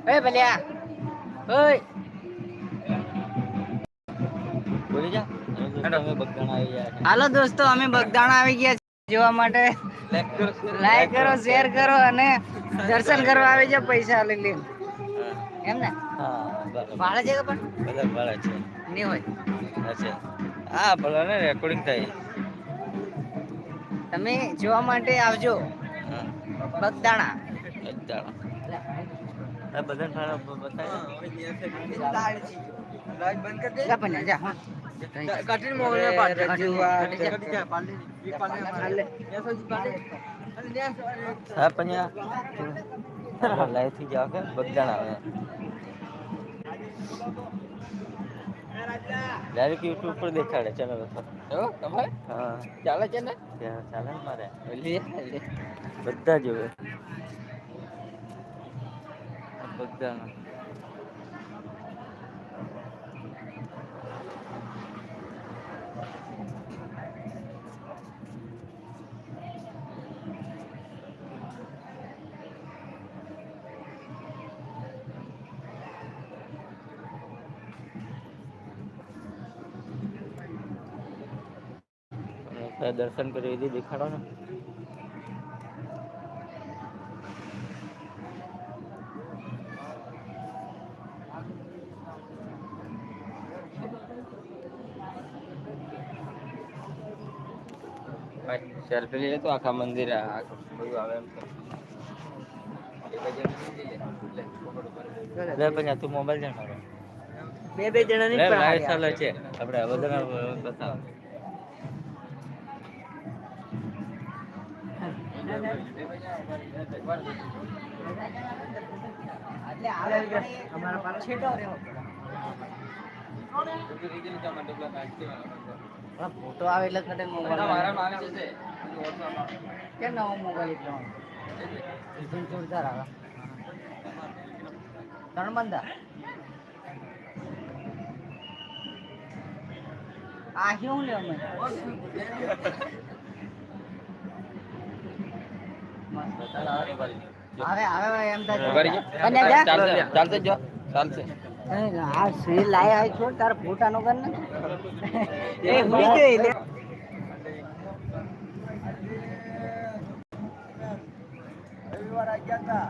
એ ભલ્યા ઓય બોલી જા અમે બગદાણા આવી ગયા છે. હાલો દોસ્તો અમે બગદાણા આવી ગયા છીએ જોવા માટે લાઈક કરો શેર કરો અને દર્શન કરવા આવી જાવ પૈસા લઈ લે એમને હા ભાડે છે કે પણ બધા ભાડે છે ની હોય અચ્છા હા ભલે ને રેકોર્ડિંગ થાય તમે જોવા માટે આવજો હા બગદાણા બધાને લાઈટ બંધ કર દે જા પણ જા હા હા પન્યા લાઈવ થી જાવ કે બગદાણા આવે ડાયરેક્ટ યુટ્યુબ પર દેખાડે ચેનલ ઉપર તમારે હા ચાલે છે ને ચાલે ને મારે લે બધા જોવે બગદાણા દર્શન કરી એ દેખાડો ને સેલ્ફી લઈ લે તો આખા મંદિર બધું આવે એમ પછી તું મોબાઈલ છે મારો બે જણા ની પણ લાઈવ હારી ચાલે આવે છે આપડે બધા બતાવ ફોટો આવે એટલે મોબાઈલ કે નવો મોબાઈલ જોરદાર આવે ત્રણ બંદા આ શું લે અમે આવે એમ ચાલશે જો ચાલશે આ શ્રી લાય આવી છોડ તાર ફોટા નો કર ને એ હુઈ ગઈ લે રવિવાર આ ગયા તા